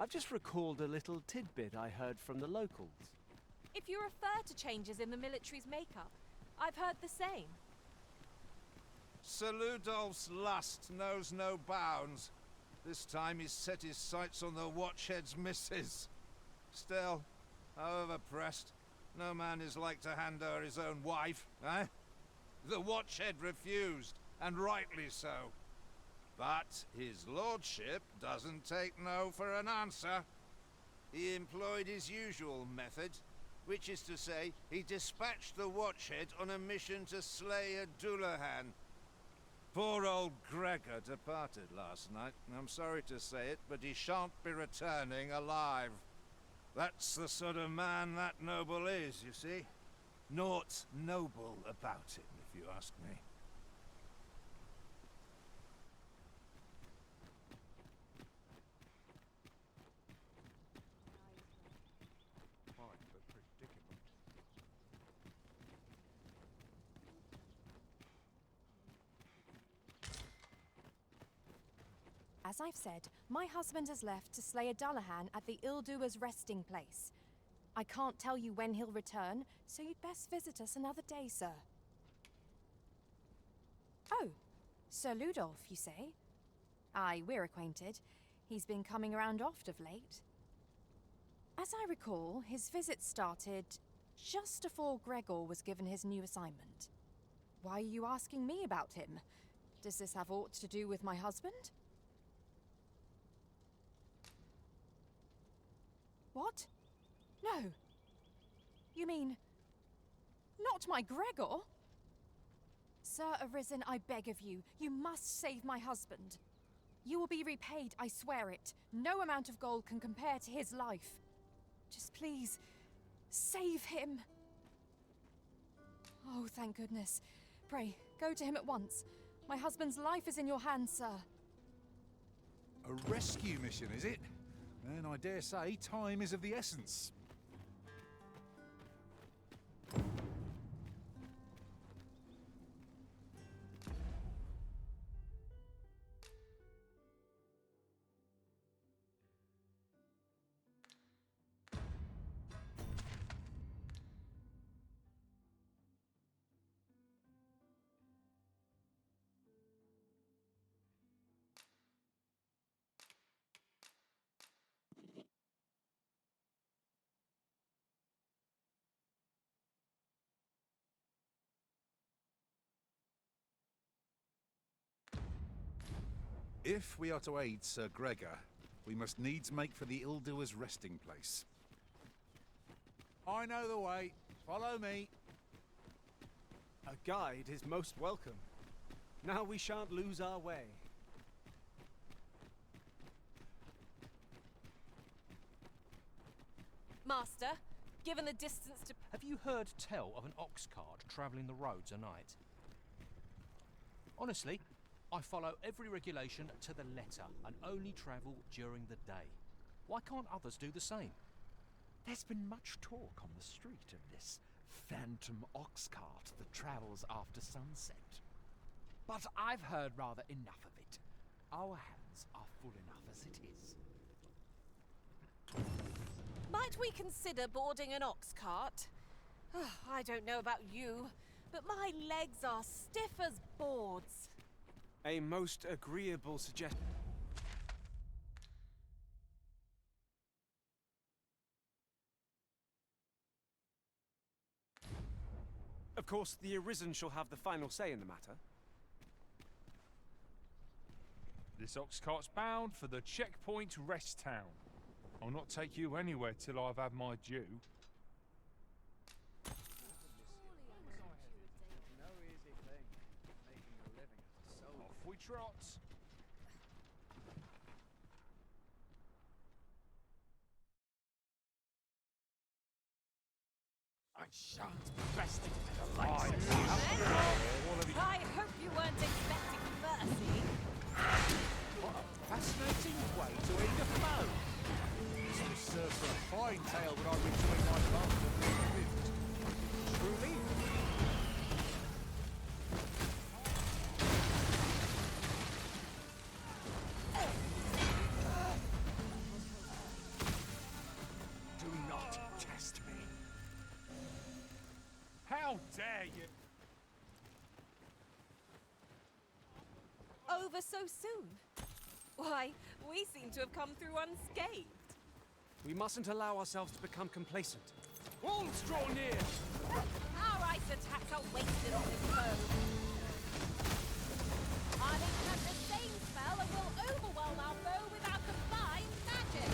I've just recalled a little tidbit I heard from the locals. If you refer to changes in the military's makeup, I've heard the same. Sir Ludolf's lust knows no bounds. This time he's set his sights on the Watchhead's missus. Still, however pressed, no man is like to hand her his own wife, eh? The Watchhead refused, and rightly so. But his lordship doesn't take no for an answer. He employed his usual method, which is to say, he dispatched the Watchhead on a mission to slay a Dullahan. Poor old Gregor departed last night. I'm sorry to say it, but he shan't be returning alive. That's the sort of man that noble is, you see. Naught noble about him, if you ask me. As I've said, my husband has left to slay a Dullahan at the ill-doer's resting place. I can't tell you when he'll return, so you'd best visit us another day, sir. Oh, Sir Ludolf, you say? Aye, we're acquainted. He's been coming around oft of late. As I recall, his visit started just afore Gregor was given his new assignment. Why are you asking me about him? Does this have aught to do with my husband? What? No. You mean... not my Gregor? Sir Arisen, I beg of you, you must save my husband. You will be repaid, I swear it. No amount of gold can compare to his life. Just please, save him. Oh, thank goodness. Pray, go to him at once. My husband's life is in your hands, sir. A rescue mission, is it? And I dare say time is of the essence. If we are to aid Sir Gregor, we must needs make for the ill-doer's resting place. I know the way. Follow me. A guide is most welcome. Now we shan't lose our way. Master, given the distance to... Have you heard tell of an ox cart travelling the roads at night? Honestly, I follow every regulation to the letter and only travel during the day. Why can't others do the same? There's been much talk on the street of this phantom ox cart that travels after sunset. But I've heard rather enough of it. Our hands are full enough as it is. Might we consider boarding an ox cart? I don't know about you, but my legs are stiff as boards. A most agreeable suggestion. Of course, the Arisen shall have the final say in the matter. This ox cart's bound for the checkpoint rest town. I'll not take you anywhere till I've had my due. Off we trot. I shan't be bested by the likes of you. I hope you weren't expecting mercy. What a fascinating way to end a foe. This serves for a fine tale that I would join my master with. Truly? dare you? Over so soon? Why, we seem to have come through unscathed. We mustn't allow ourselves to become complacent. Wolves draw near! Our ice attacks are wasted on this foe. Our link has the same spell and will overwhelm our foe with our combined magic.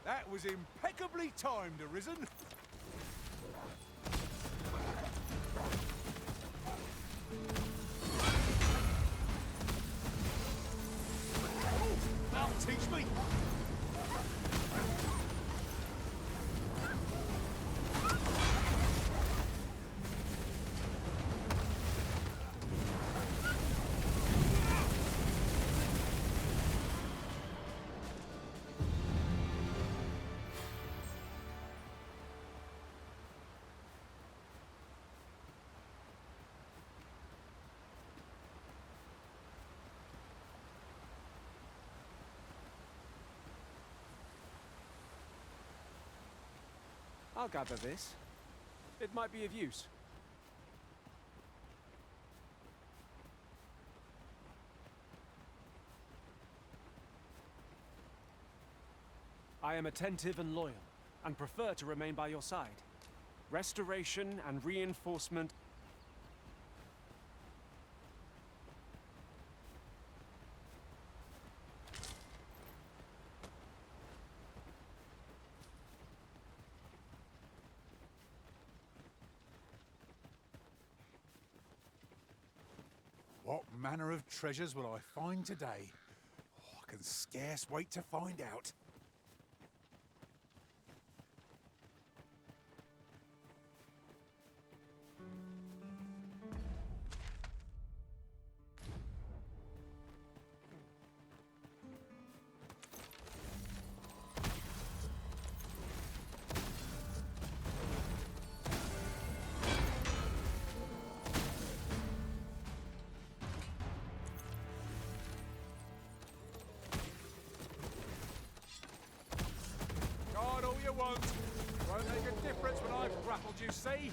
That was impeccably timed, Arisen. Now teach me. I'll gather this. It might be of use. I am attentive and loyal, and prefer to remain by your side. Restoration and reinforcement. What manner of treasures will I find today? Oh, I can scarce wait to find out. God, all you want. Won't make a difference when I've grappled you, see?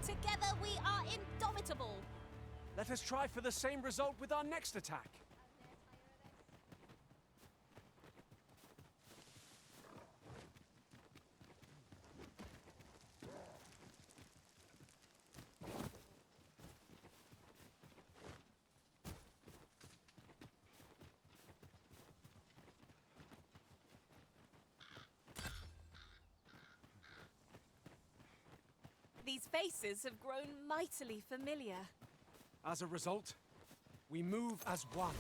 Together we are indomitable. Let us try for the same result with our next attack. These faces have grown mightily familiar. As a result, we move as one.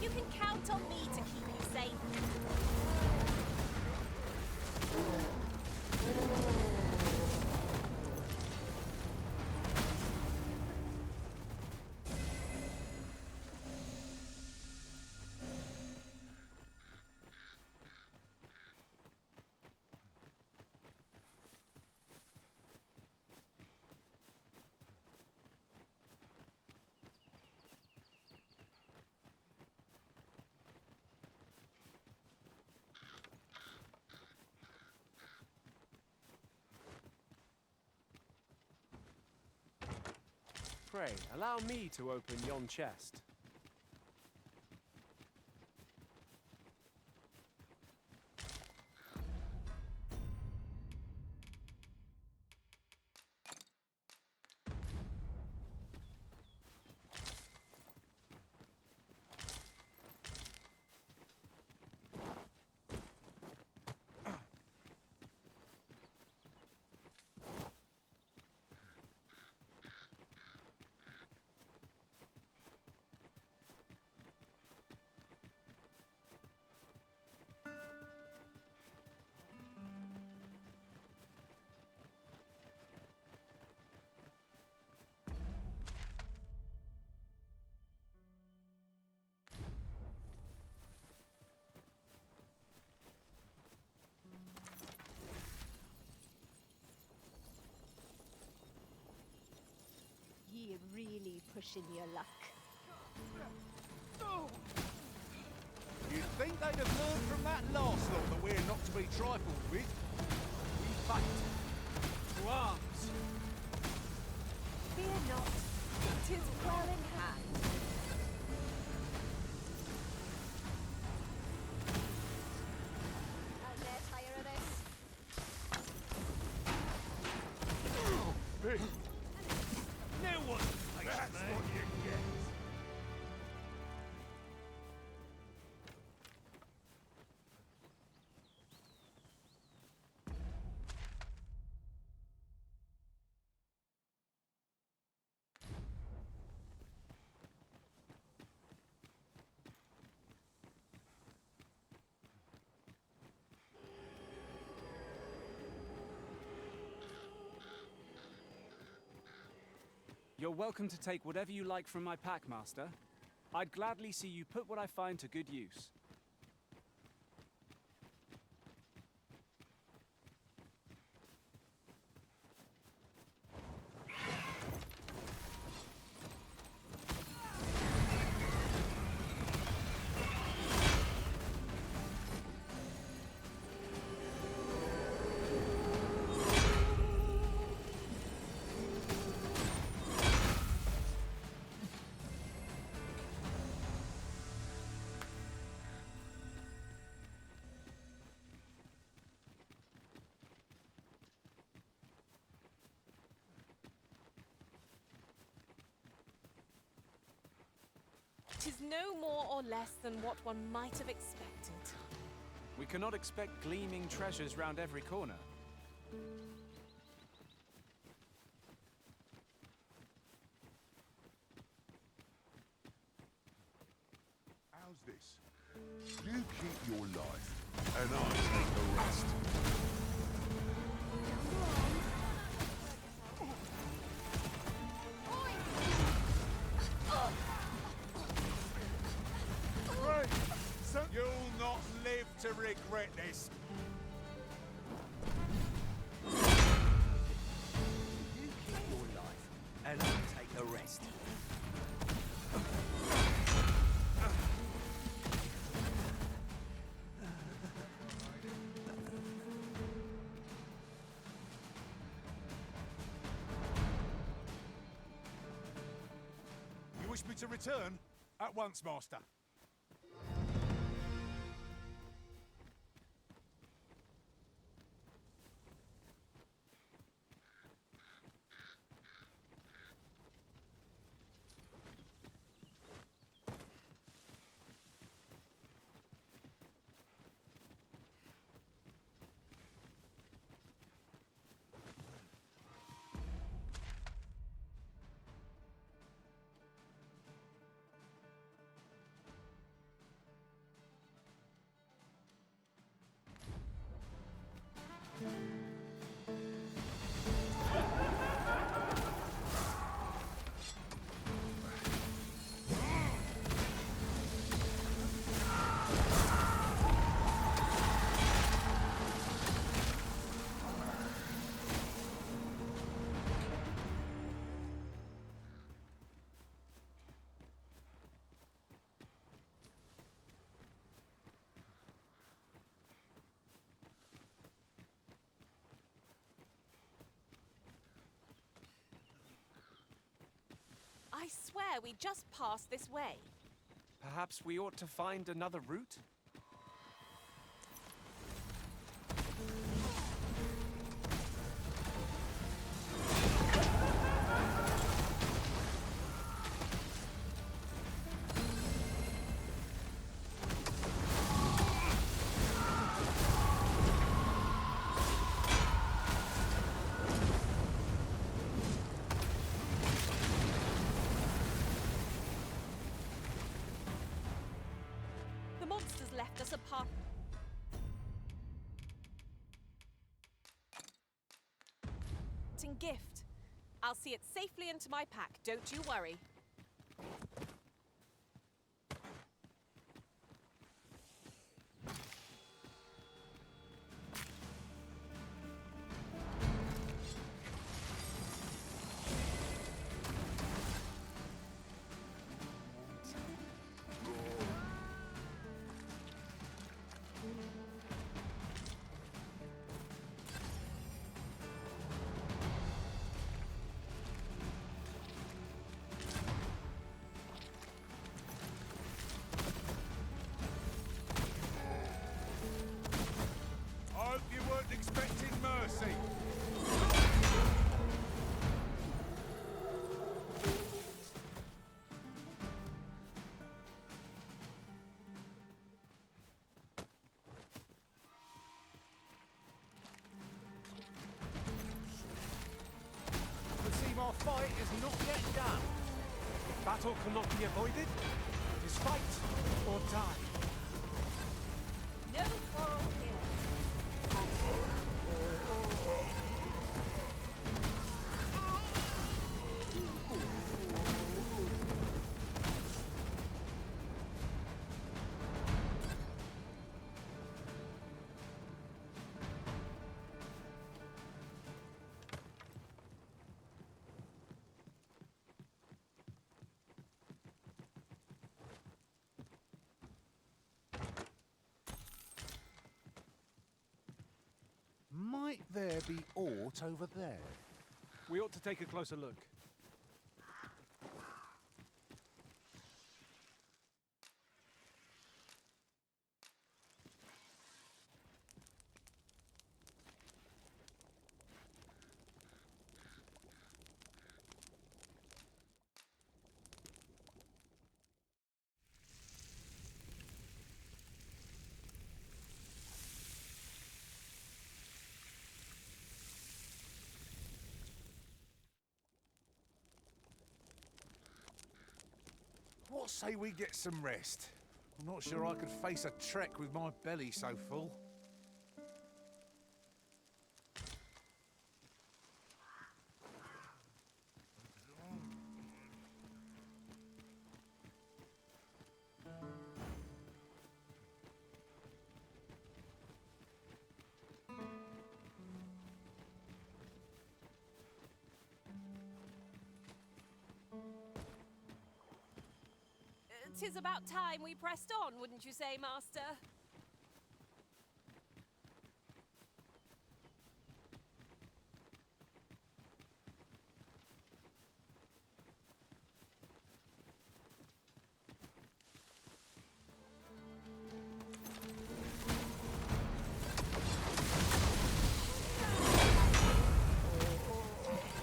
You can count on me to keep you safe. pray, allow me to open yon chest. You're really pushing your luck. You'd think they'd have learned from that last lot that we're not to be trifled with. We fight. To arms. Fear not, 'tis well in hand. I'll ne'er tire of this. Now what? That's what you get. You're welcome to take whatever you like from my pack, Master. I'd gladly see you put what I find to good use. Tis no more or less than what one might have expected. We cannot expect gleaming treasures round every corner. How's this? You keep your life, and I take the rest. Great! You'll not live to regret this. You keep your life, and I'll take the rest. You wish me to return? At once, Master. I swear we just passed this way. Perhaps we ought to find another route? The monsters left us a path. Gift. I'll see it safely into my pack, don't you worry. Hope you weren't expecting mercy. The Seymour fight is not yet done. Battle cannot be avoided. It is fight or die. No quarrel here. Might there be aught over there? We ought to take a closer look. What say we get some rest? I'm not sure I could face a trek with my belly so full. Tis about time we pressed on, wouldn't you say, Master?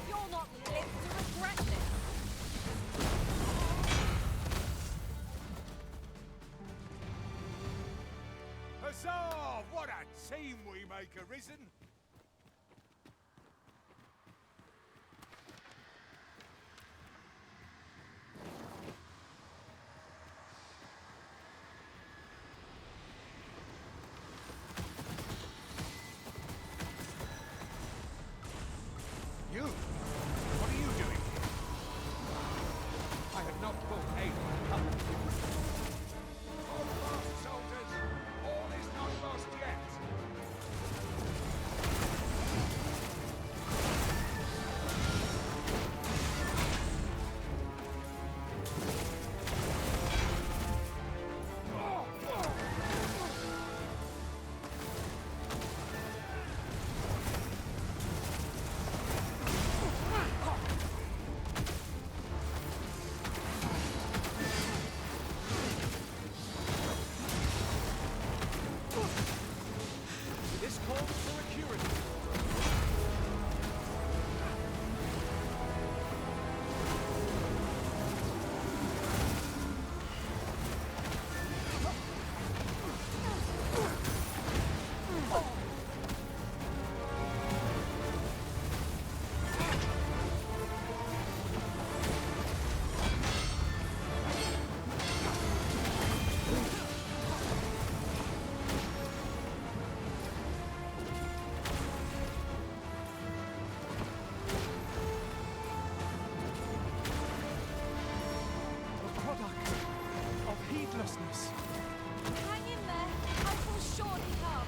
You're not lived to regret this. Huzzah! What a team we make, Arisen! You? What are you doing here? I have not brought aid. Hold fast, soldiers! All is not lost yet! ruthlessness. Hang in there. I will surely come.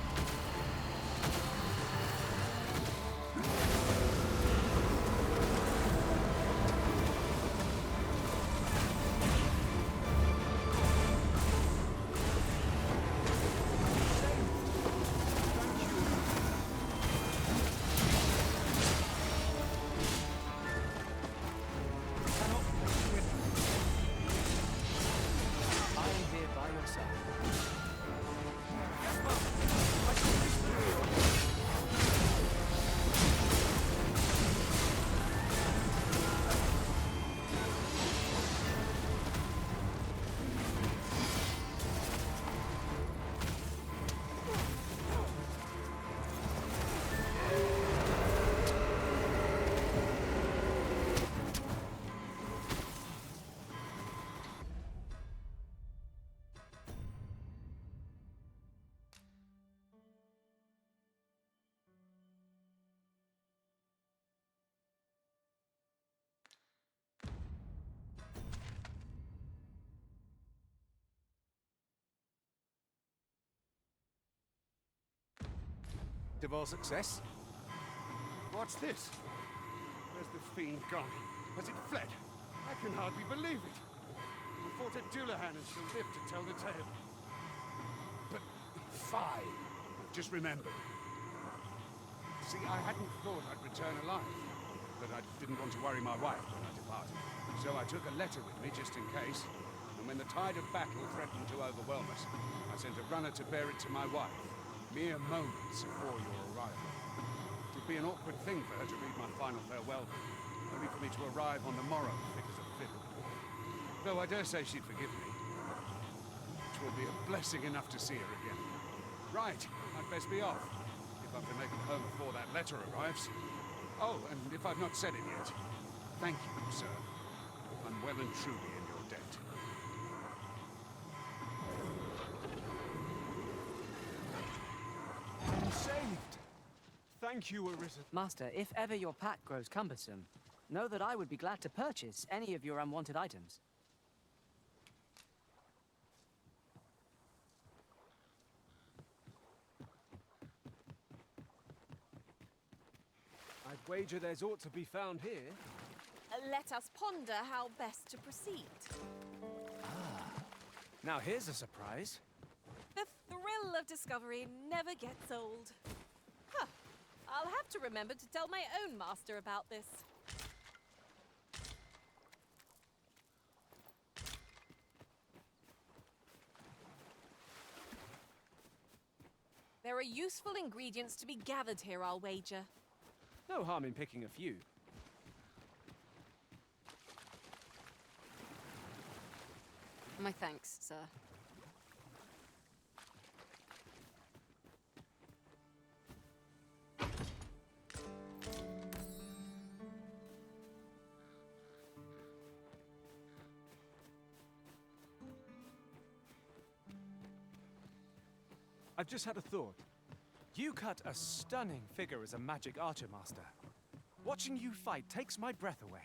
Divorce success? What's this? Where's the fiend gone? Has it fled? I can hardly believe it. I fought at Dullahan and she'll live to tell the tale. But fie! I've just remembered. See, I hadn't thought I'd return alive, but I didn't want to worry my wife when I departed. So I took a letter with me just in case, and when the tide of battle threatened to overwhelm us, I sent a runner to bear it to my wife. Mere moments before your arrival. It would be an awkward thing for her to read my final farewell, only for me to arrive on the morrow thick as a fiddle. Though I dare say she'd forgive me. It will be a blessing enough to see her again. Right, I'd best be off, if I'm to make it home before that letter arrives. Oh, and if I've not said it yet, thank you, sir. I'm well and truly in your debt. Saved. Thank you, Arisen. Master, if ever your pack grows cumbersome, know that I would be glad to purchase any of your unwanted items. I'd wager there's aught to be found here. Let us ponder how best to proceed. Now here's a surprise. The thrill of discovery never gets old. Huh. I'll have to remember to tell my own master about this. There are useful ingredients to be gathered here, I'll wager. No harm in picking a few. My thanks, sir. I've just had a thought. You cut a stunning figure as a magic archer master. Watching you fight takes my breath away.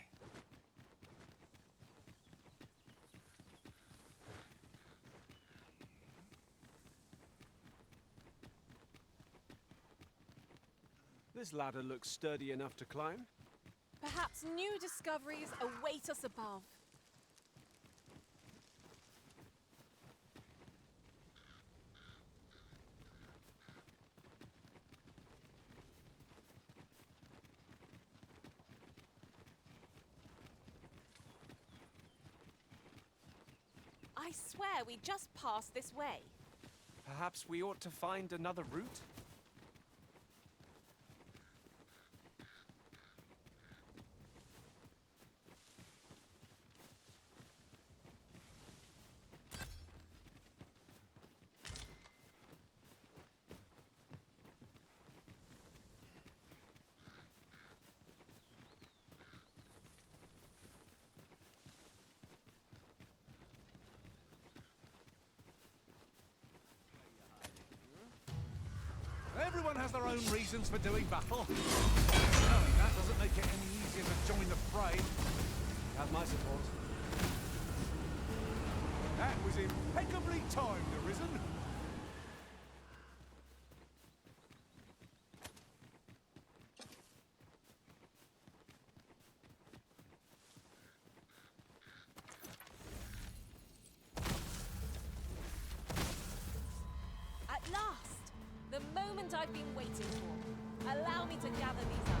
This ladder looks sturdy enough to climb. Perhaps new discoveries await us above. I swear we just passed this way. Perhaps we ought to find another route? Everyone has their own reasons for doing battle. Knowing that doesn't make it any easier to join the fray. Have my support. That was impeccably timed, Arisen. At last! The moment I've been waiting for. Allow me to gather these up.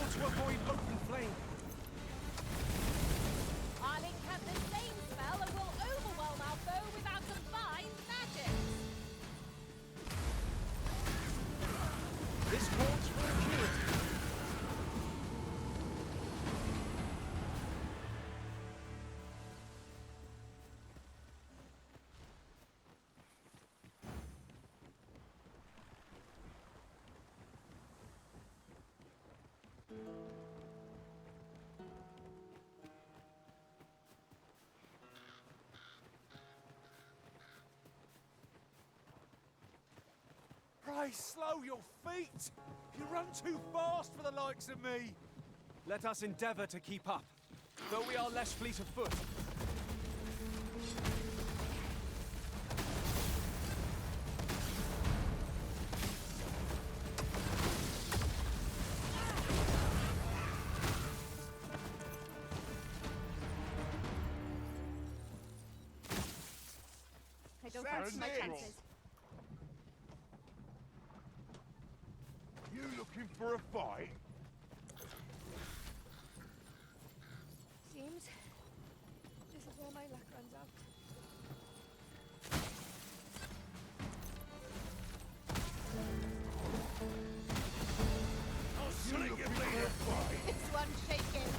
To avoid open flame. I'll incant the same spell and will overwhelm our foe with our combined magic. This calls for agility. Pray slow your feet! You run too fast for the likes of me! Let us endeavour to keep up, though we are less fleet of foot. I don't fancy my chances. You looking for a fight? Seems this is where my luck runs out. I'll sling you for a fight. This one's shaking.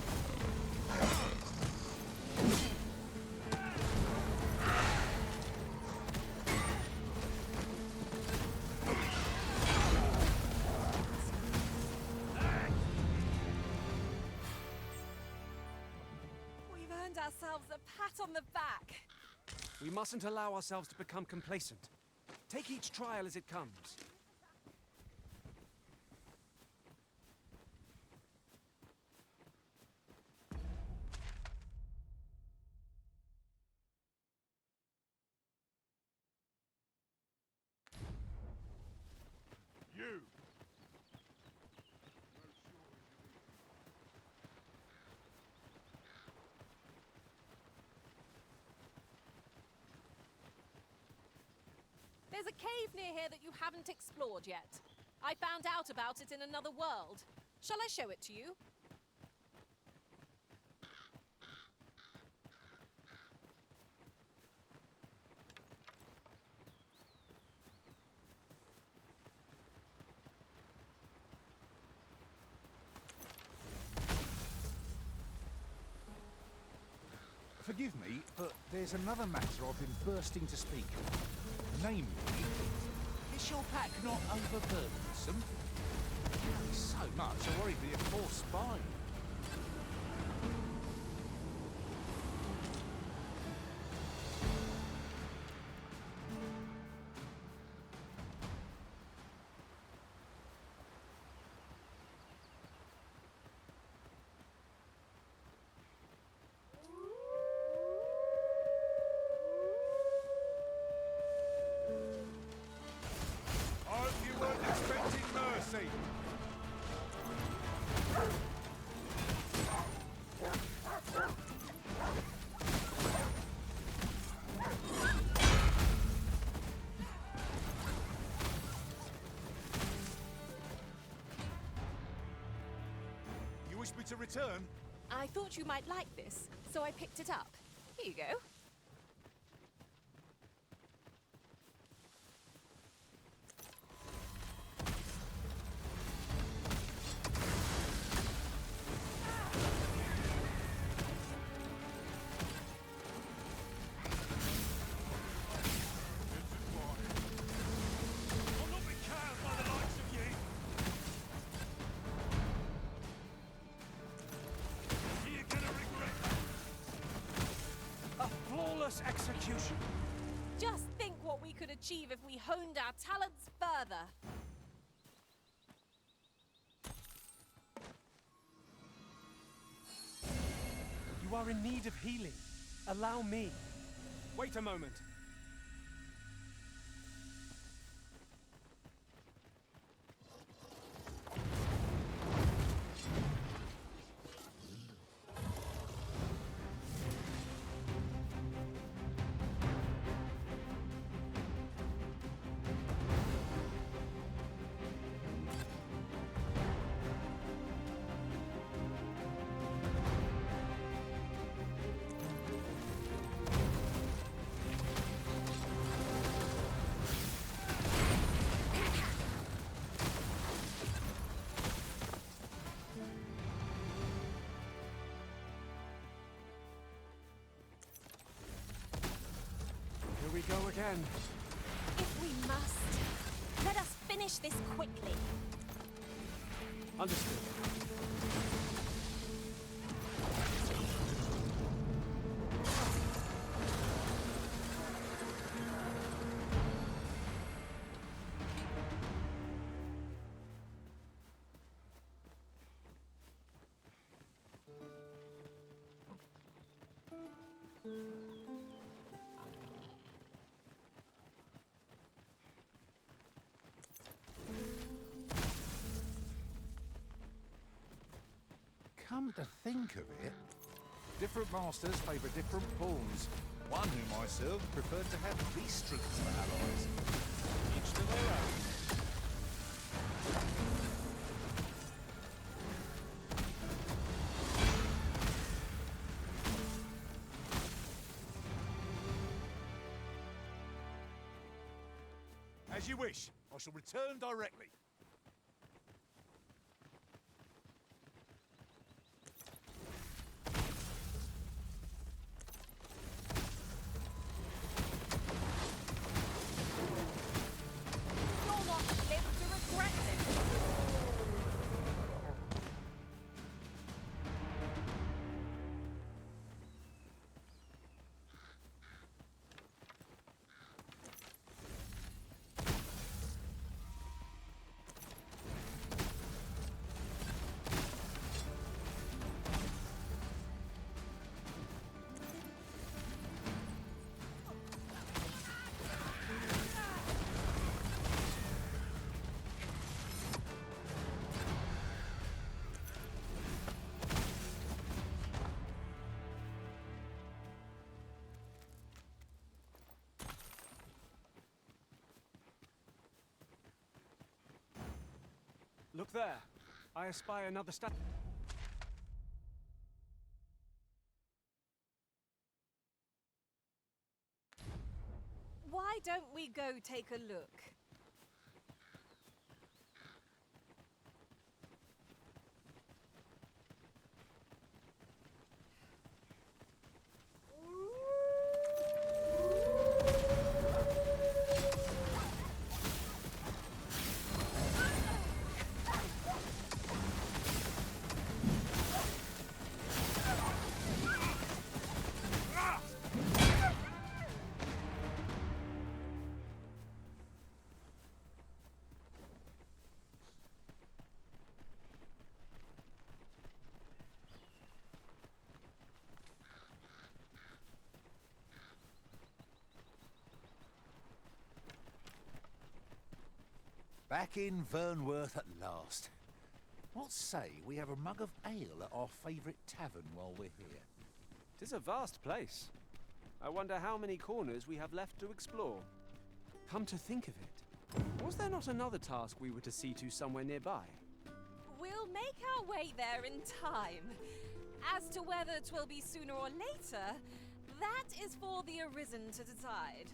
We've earned ourselves a pat on the back. We mustn't allow ourselves to become complacent. Take each trial as it comes. You. There's a cave near here that you haven't explored yet. I found out about it in another world. Shall I show it to you? Forgive me, but there's another matter I've been bursting to speak of. Namely, is your pack not overburdensome? Carry so much, I worry for your poor spine. I hope you weren't expecting mercy. wish me to return? I thought you might like this, so I picked it up. Here you go. I'll not be cowed by the likes of ye. You're gonna regret A flawless execution. Just think what we could achieve if we honed our talents further. You are in need of healing. Allow me. Wait a moment. Here we go again. If we must, let us finish this quickly. Understood. Come to think of it, different masters favour different pawns. One whom I served preferred to have beast troops for allies. Each to their own. As you wish. I shall return directly. You'll not live to regret it. Look there. I espy another stat. Why don't we go take a look? Back in Vernworth at last. What say we have a mug of ale at our favourite tavern while we're here? 'Tis a vast place. I wonder how many corners we have left to explore. Come to think of it, was there not another task we were to see to somewhere nearby? We'll make our way there in time. As to whether 'twill be sooner or later, that is for the Arisen to decide.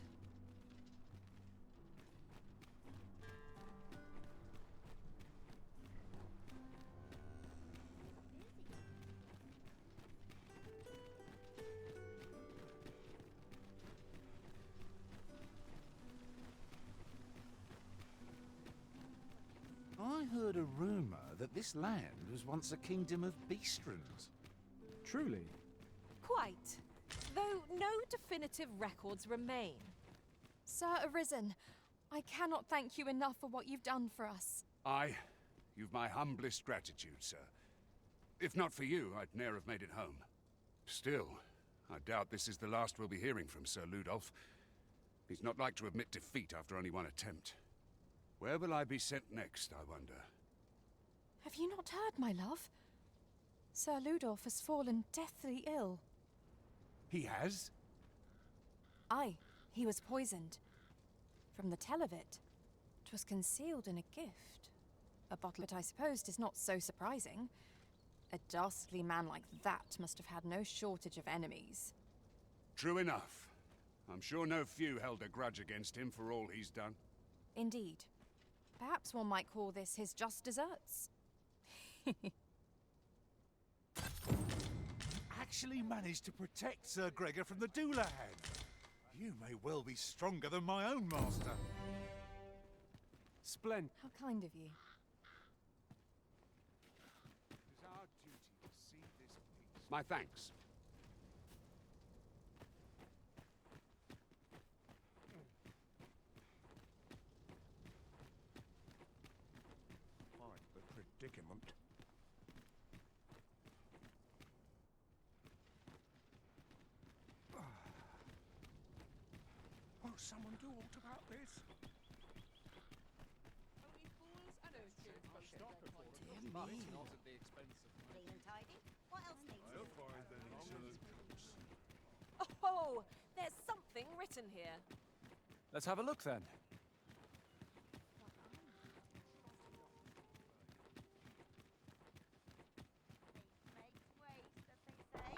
I heard a rumour that this land was once a kingdom of beastrons. Truly? Quite. Though no definitive records remain. Sir Arisen, I cannot thank you enough for what you've done for us. Aye, you've my humblest gratitude, sir. If not for you, I'd ne'er have made it home. Still, I doubt this is the last we'll be hearing from Sir Ludolf. He's not like to admit defeat after only one attempt. Where will I be sent next, I wonder? Have you not heard, my love? Sir Ludolf has fallen deathly ill. He has? Aye, he was poisoned. From the tell of it, 'twas concealed in a gift. A bottle, I suppose, is not so surprising. A dastardly man like that must have had no shortage of enemies. True enough. I'm sure no few held a grudge against him for all he's done. Indeed. Perhaps one might call this his just deserts. Actually managed to protect Sir Gregor from the Dullahan. You may well be stronger than my own master. Splendid. How kind of you. It is our duty to see this peace. My thanks. Quite the predicament. Will someone do aught about this? Only fools and urchins will Stock shed of their orders, blood. but not at the expense of Clean and tidy. What else needs I'll find any solutions. Oh, there's something written here. Let's have a look then. makes waste, as they say.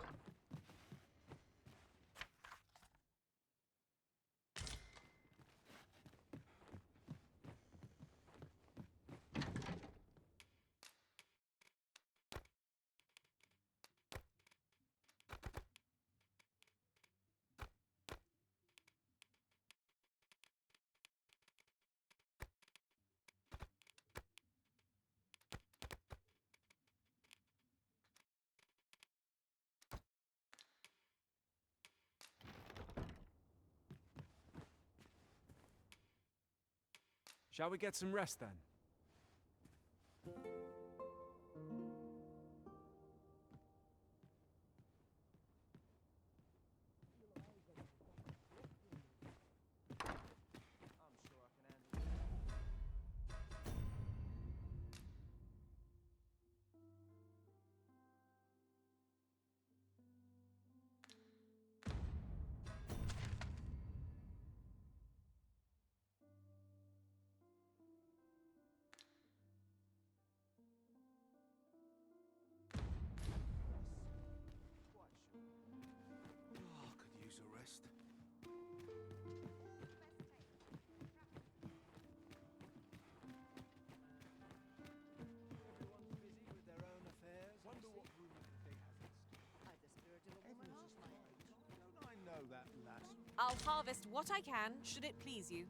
Shall we get some rest then? Oh, could use a rest. Everyone's busy with their own affairs. Wonder what rumor they have this. I've the spirit of a woman Evans on is my own. right. Don't I know that lass? I'll harvest what I can, should it please you.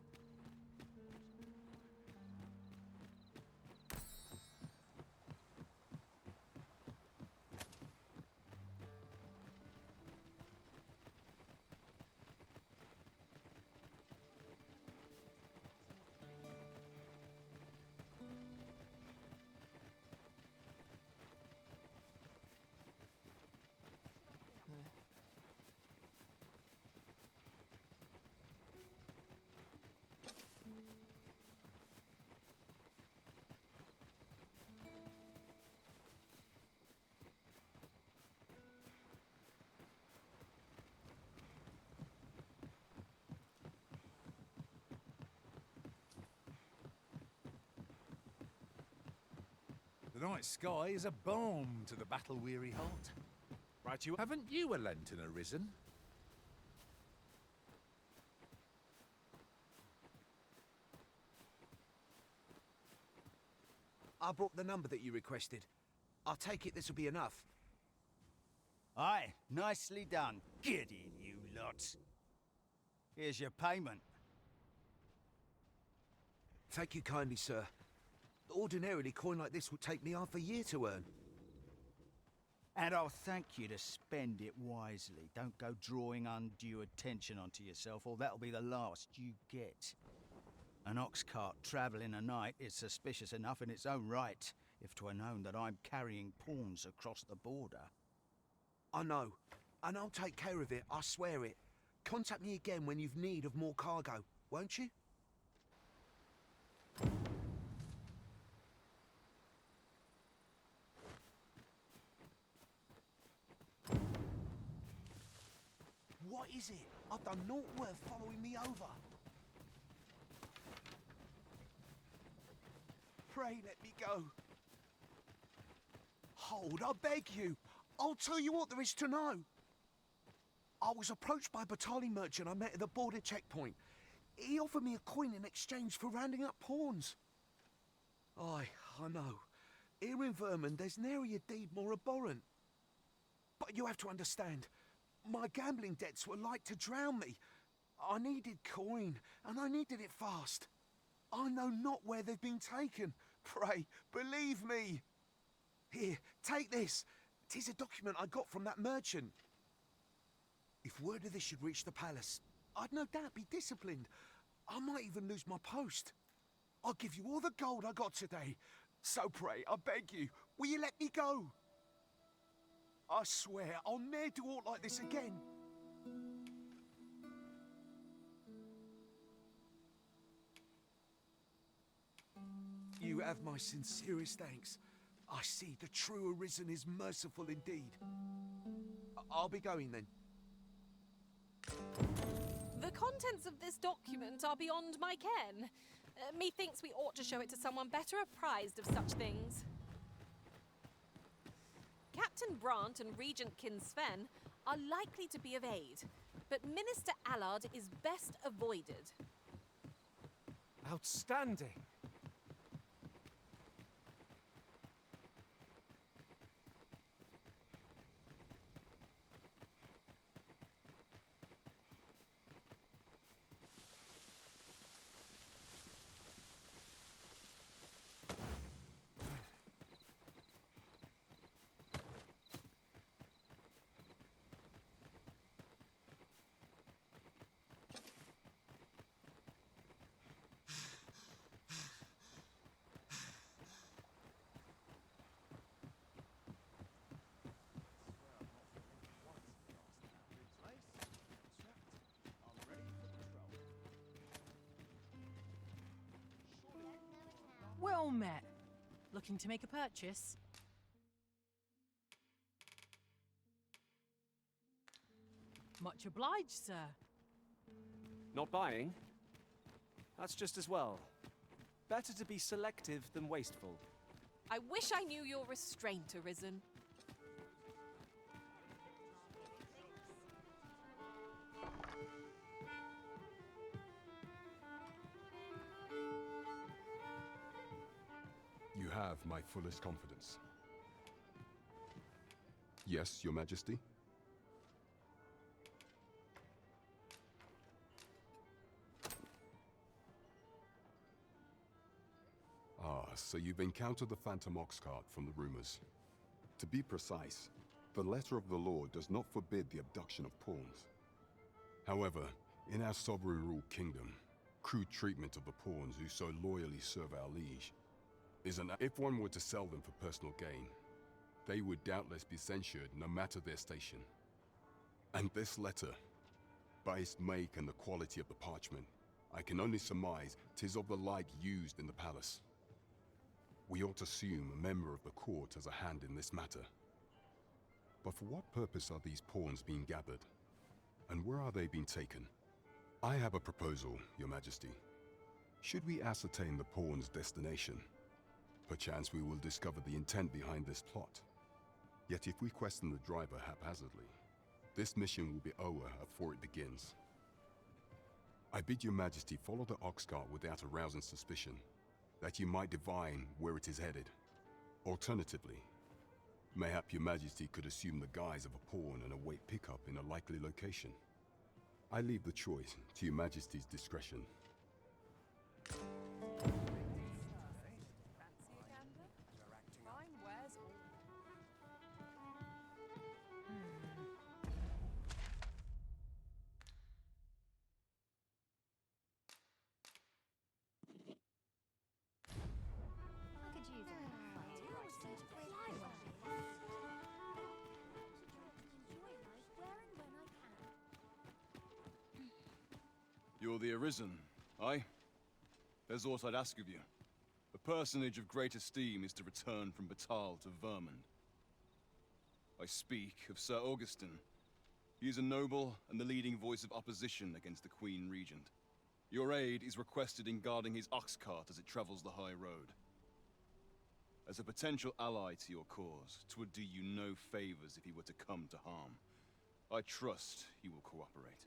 The night sky is a balm to the battle-weary heart. Right, you haven't you a Lenten arisen? I brought the number that you requested. I'll take it this will be enough. Aye, nicely done. Get in, you lot. Here's your payment. Thank you kindly, sir. Ordinarily, coin like this would take me half a year to earn. And I'll thank you to spend it wisely. Don't go drawing undue attention onto yourself, or that'll be the last you get. An ox cart travelling a night is suspicious enough in its own right, if 'twere known that I'm carrying pawns across the border. I know, and I'll take care of it, I swear it. Contact me again when you've need of more cargo, won't you? What is it? I've done naught worth following me over. Pray let me go. Hold, I beg you. I'll tell you what there is to know. I was approached by a battalion merchant I met at the border checkpoint. He offered me a coin in exchange for rounding up pawns. Aye, I know. Here in Vermund, there's nary a deed more abhorrent. But you have to understand, my gambling debts were like to drown me. I needed coin, and I needed it fast. I know not where they've been taken. Pray, believe me. Here, take this. 'Tis a document I got from that merchant. If word of this should reach the palace, I'd no doubt be disciplined. I might even lose my post. I'll give you all the gold I got today. So pray, I beg you, will you let me go? I swear I'll ne'er do aught like this again. You have my sincerest thanks. I see the true Arisen is merciful indeed. I'll be going then. The contents of this document are beyond my ken. Methinks we ought to show it to someone better apprised of such things. Captain Brant and Regent Kin Sven are likely to be of aid, but Minister Allard is best avoided. Outstanding. Well met. Looking to make a purchase? Much obliged, sir. Not buying? That's just as well. Better to be selective than wasteful. I wish I knew your restraint, Arisen. You have my fullest confidence. Yes, Your Majesty? Ah, so you've encountered the Phantom Ox Cart from the rumors. To be precise, the letter of the law does not forbid the abduction of pawns. However, in our sovereign-ruled kingdom, crude treatment of the pawns who so loyally serve our liege is an... If one were to sell them for personal gain, they would doubtless be censured no matter their station. And this letter, by its make and the quality of the parchment, I can only surmise 'tis of the like used in the palace. We ought to assume a member of the court has a hand in this matter. But for what purpose are these pawns being gathered? And where are they being taken? I have a proposal, Your Majesty. Should we ascertain the pawn's destination, Perchance we will discover the intent behind this plot. Yet if we question the driver haphazardly, this mission will be over before it begins. I bid your majesty follow the ox cart without arousing suspicion, that you might divine where it is headed. Alternatively, mayhap your majesty could assume the guise of a pawn and await pickup in a likely location. I leave the choice to your majesty's discretion. You're the Arisen, aye? There's aught I'd ask of you. A personage of great esteem is to return from Batal to Vermund. I speak of Sir Augustin. He is a noble and the leading voice of opposition against the Queen Regent. Your aid is requested in guarding his ox cart as it travels the high road. As a potential ally to your cause, 'twould do you no favors if he were to come to harm. I trust he will cooperate.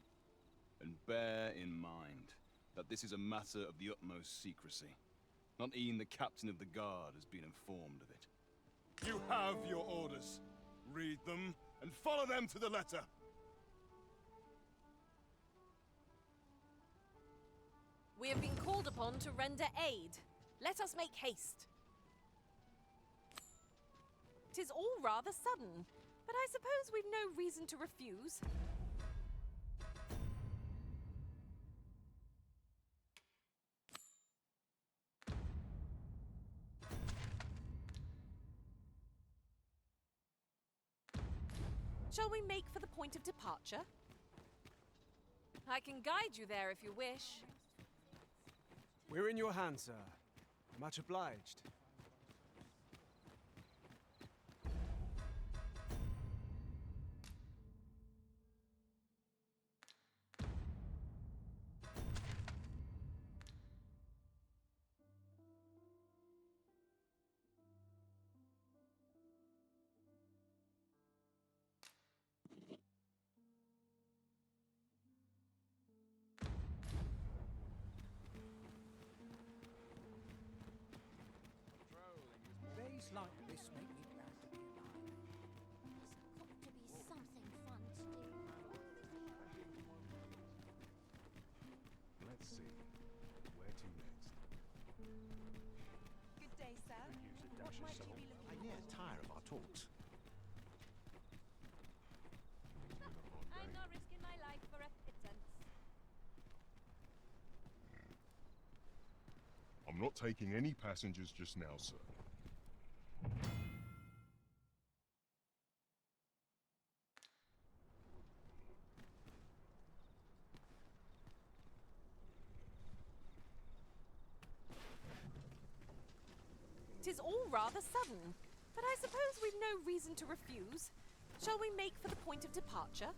And bear in mind that this is a matter of the utmost secrecy. Not even the captain of the guard has been informed of it. You have your orders. Read them and follow them to the letter. We have been called upon to render aid. Let us make haste. 'Tis all rather sudden, but I suppose we've no reason to refuse. Shall we make for the point of departure? I can guide you there if you wish. We're in your hands, sir. Much obliged. Days like this make me glad to be alive. There's got to be something fun to do. Let's see. Where to next? Good day, sir. What might you be looking for? I near tire of our talks. I'm not risking my life for a pittance. I'm not taking any passengers just now, sir. Tis all rather sudden, but I suppose we've no reason to refuse. Shall we make for the point of departure?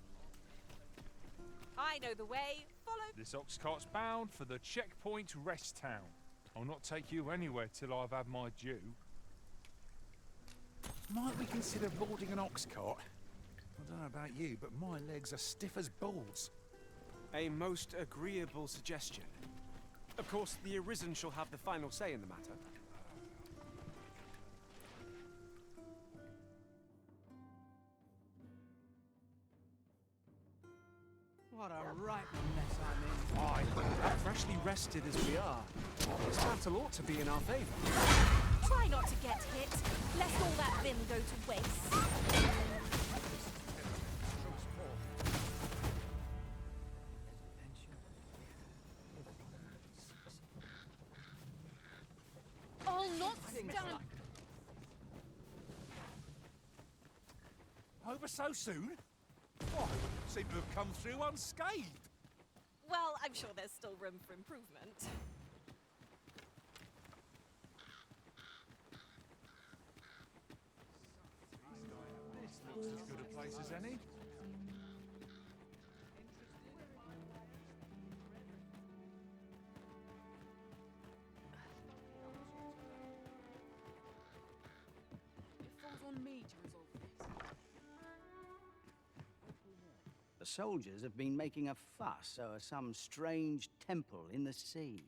I know the way. Follow. This ox cart's bound for the checkpoint rest town. I'll not take you anywhere till I've had my due. Might we consider boarding an ox cart? I don't know about you, but my legs are stiff as balls. A most agreeable suggestion. Of course, the Arisen shall have the final say in the matter. What a right mess I'm in. Aye, freshly rested as we are, this battle ought to be in our favour. Try not to get hit, lest all that vim go to waste. I'll not stand. Over so soon? Why, we seem to have come through unscathed. Well, I'm sure there's still room for improvement. This looks as good a place as any. on me to resolve this. The soldiers have been making a fuss over some strange temple in the sea.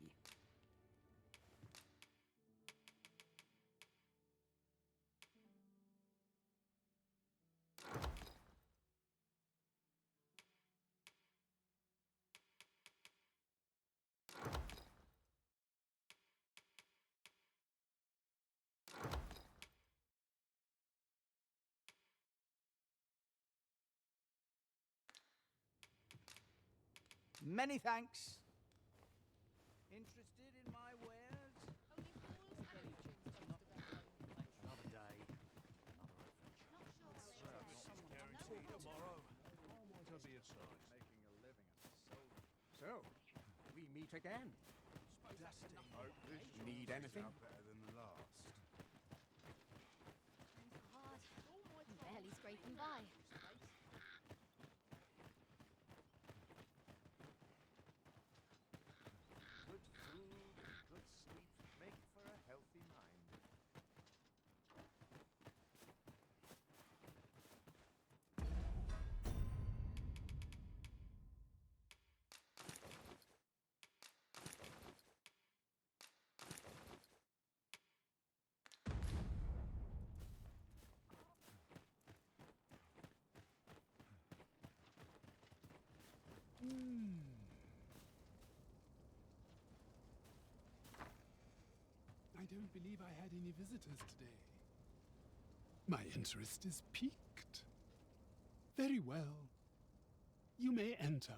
Many thanks. Interested in my wares? Another day. Guaranteed tomorrow. How might I be of service? Making a living as a soldier. So, we meet again. Need anything? Better than the last. Hard. Barely scraping by. Good food and good sleep make for a healthy mind. I don't believe I had any visitors today. My interest is piqued. Very well. You may enter.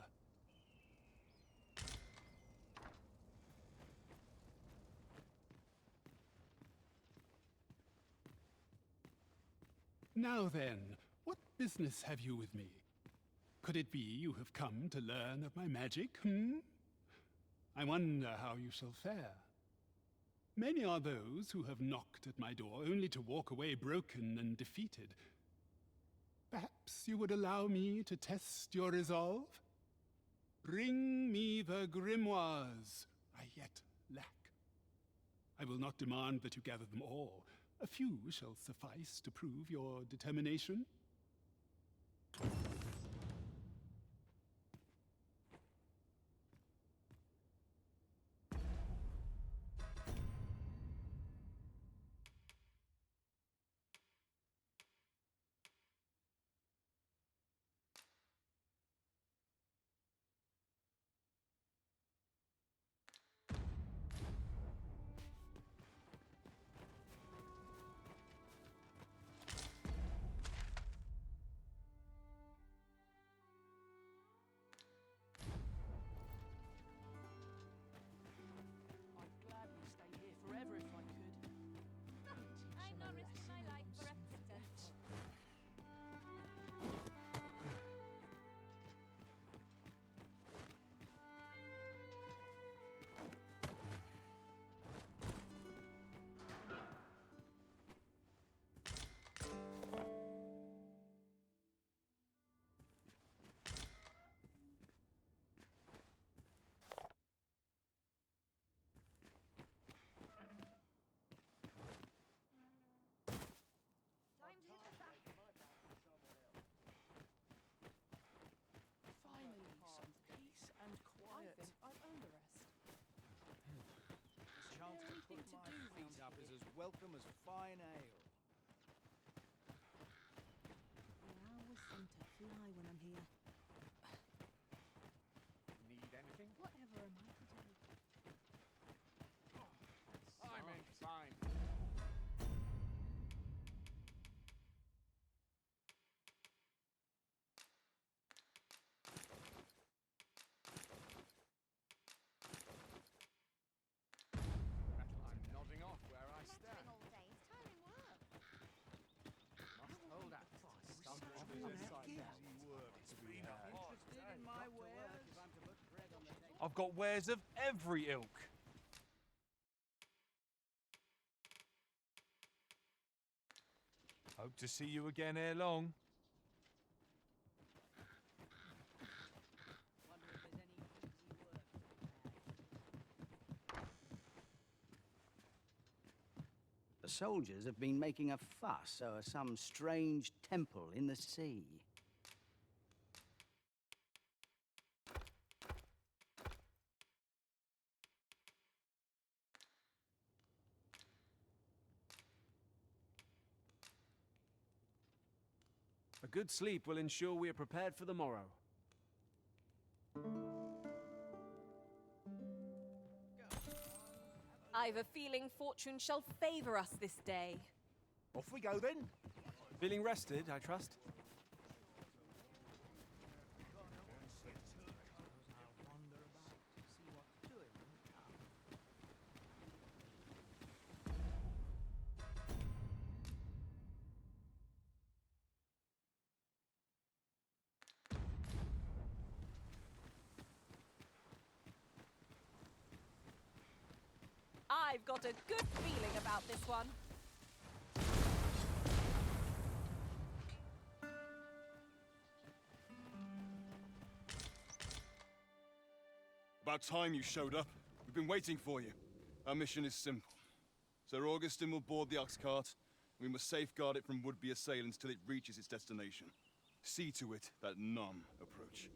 Now then, what business have you with me? Could it be you have come to learn of my magic, I wonder how you shall fare. Many are those who have knocked at my door only to walk away broken and defeated. Perhaps you would allow me to test your resolve? Bring me the grimoires I yet lack. I will not demand that you gather them all. A few shall suffice to prove your determination. Welcome as fine ale. The hours seem to fly when I'm here. Need anything? Whatever am I to do? I'm in fine. I'm nodding off where I stand. All day. It's tiring work. Must hold that Interested in my wares? I've got wares of every ilk. Hope to see you again ere long. The soldiers have been making a fuss over some strange temple in the sea. A good sleep will ensure we are prepared for the morrow. I've a feeling fortune shall favor us this day. Off we go then. Feeling rested, I trust? I've got a good feeling about this one. About time you showed up. We've been waiting for you. Our mission is simple. Sir Augustin will board the ox cart, and we must safeguard it from would-be assailants till it reaches its destination. See to it that none approach.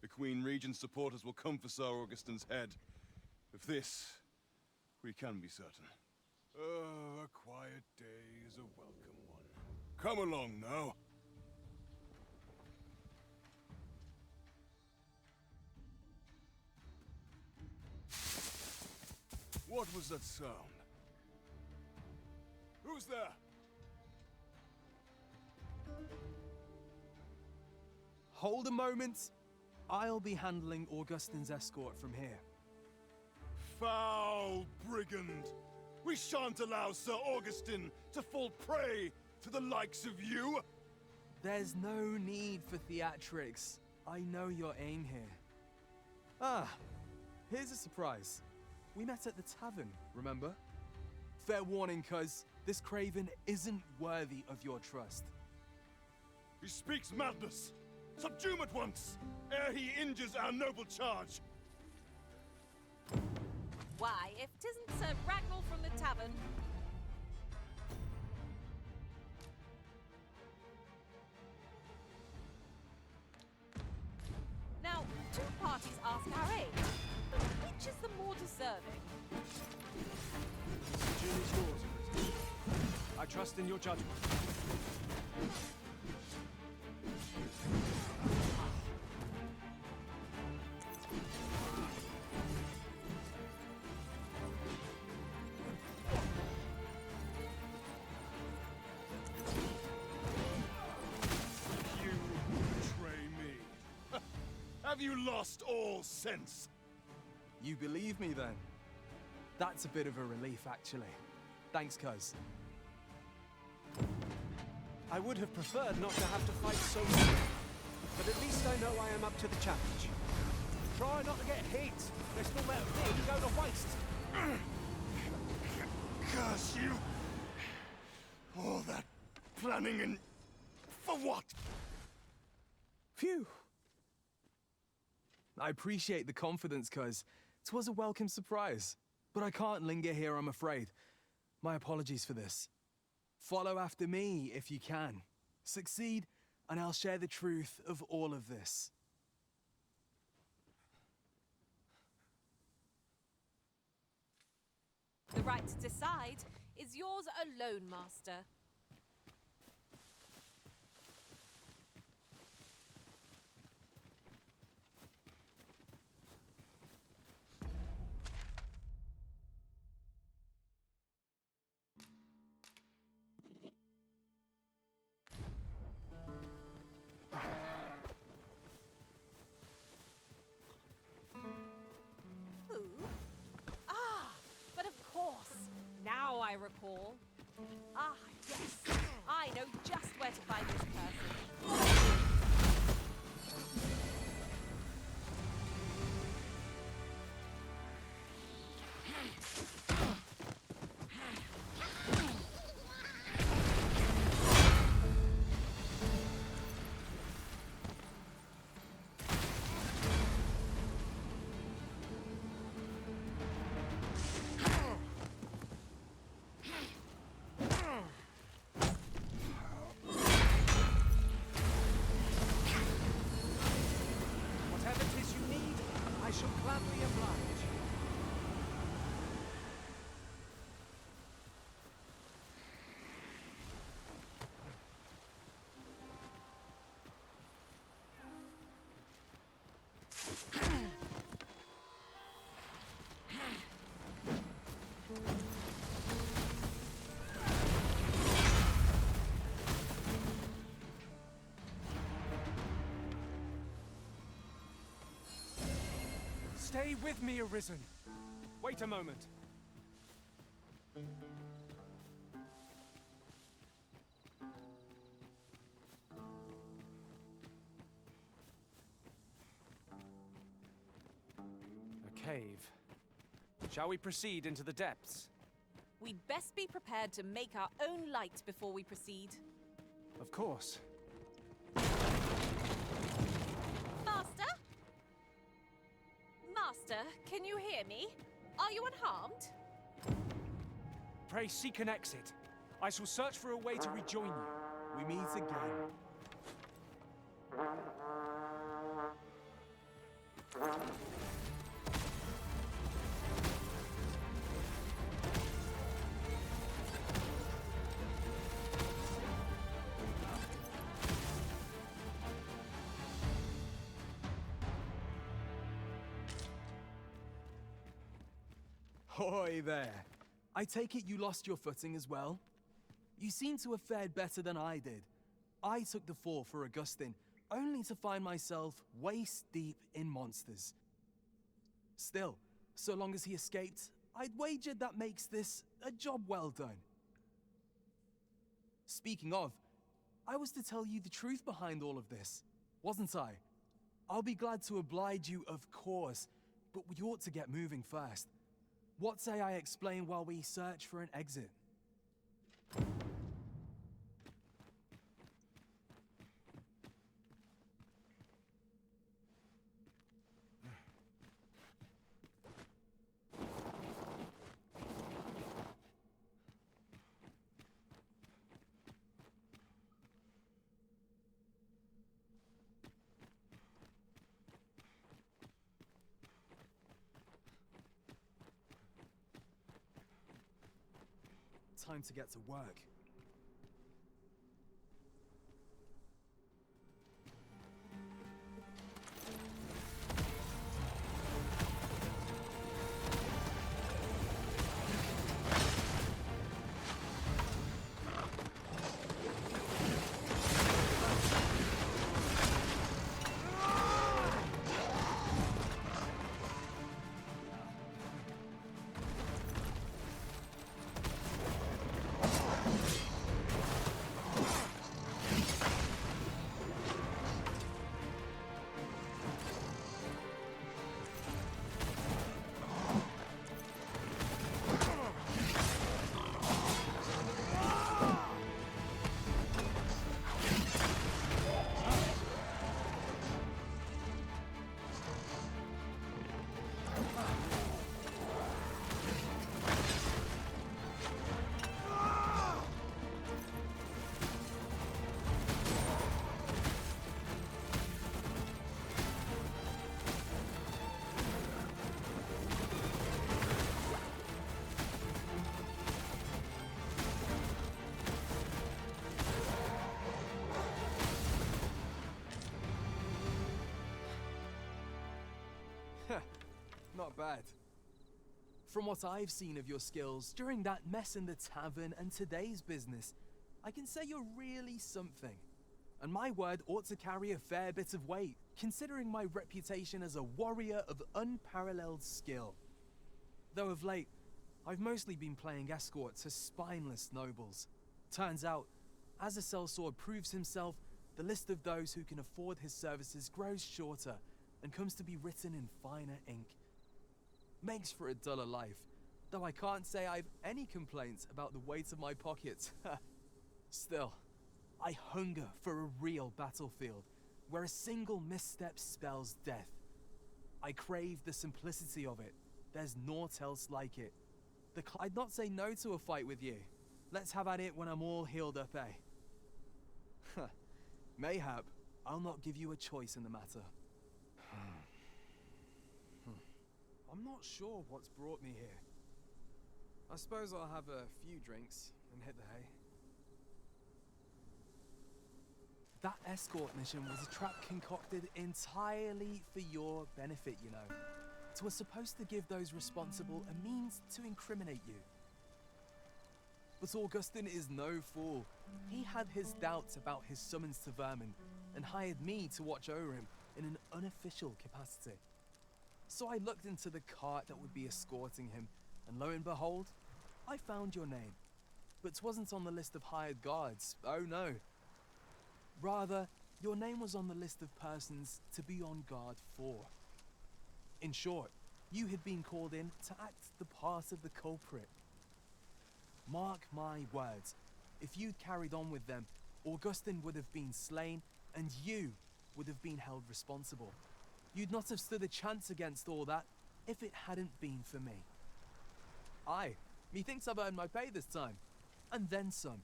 The Queen Regent's supporters will come for Sir Augustin's head. Of this, we can be certain. Oh, a quiet day is a welcome one. Come along now. What was that sound? Who's there? Hold a moment. I'll be handling Augustin's escort from here. Foul brigand! We shan't allow Sir Augustin to fall prey to the likes of you! There's no need for theatrics. I know your aim here. Ah, here's a surprise. We met at the tavern, remember? Fair warning, cuz this craven isn't worthy of your trust. He speaks madness! Subdue him at once, ere he injures our noble charge! Why, if 'tisn't Sir Ragnall from the tavern... Now, two parties ask our aid. But which is the more deserving? The journey's yours. I trust in your judgment. Have you lost all sense? You believe me, then? That's a bit of a relief, actually. Thanks, cuz. I would have preferred not to have to fight so much, but at least I know I am up to the challenge. Try not to get hit. There's no matter where you go to waste. Curse you! All that planning and... for what? Phew! I appreciate the confidence, cuz 'twas a welcome surprise. But I can't linger here, I'm afraid. My apologies for this. Follow after me, if you can. Succeed, and I'll share the truth of all of this. The right to decide is yours alone, Master. Now I recall. Ah, yes. I know just where to find this person. Stay with me, Arisen. Wait a moment. A cave. Shall we proceed into the depths? We'd best be prepared to make our own light before we proceed. Of course. Master? Master, can you hear me? Are you unharmed? Pray seek an exit. I shall search for a way to rejoin you. We meet again. Hoy there. I take it you lost your footing as well? You seem to have fared better than I did. I took the fall for Augustine, only to find myself waist deep in monsters. Still, so long as he escaped, I'd wagered that makes this a job well done. Speaking of, I was to tell you the truth behind all of this, wasn't I? I'll be glad to oblige you, of course, but we ought to get moving first. What say I explain while we search for an exit? Time to get to work. Not bad. From what I've seen of your skills during that mess in the tavern and today's business, I can say you're really something. And my word ought to carry a fair bit of weight, considering my reputation as a warrior of unparalleled skill. Though of late, I've mostly been playing escort to spineless nobles. Turns out, as a sellsword proves himself, the list of those who can afford his services grows shorter and comes to be written in finer ink. Makes for a duller life, though I can't say I've any complaints about the weight of my pockets. Still, I hunger for a real battlefield, where a single misstep spells death. I crave the simplicity of it. There's naught else like it. I'd not say no to a fight with you. Let's have at it when I'm all healed up, eh? Mayhap, I'll not give you a choice in the matter. I'm not sure what's brought me here. I suppose I'll have a few drinks and hit the hay. That escort mission was a trap concocted entirely for your benefit, you know. It was supposed to give those responsible a means to incriminate you. But Augustine is no fool. He had his doubts about his summons to Vermin and hired me to watch over him in an unofficial capacity. So I looked into the cart that would be escorting him, and lo and behold, I found your name. But 'twasn't on the list of hired guards, oh no. Rather, your name was on the list of persons to be on guard for. In short, you had been called in to act the part of the culprit. Mark my words, if you'd carried on with them, Augustin would have been slain, and you would have been held responsible. You'd not have stood a chance against all that if it hadn't been for me. Aye, methinks I've earned my pay this time, and then some.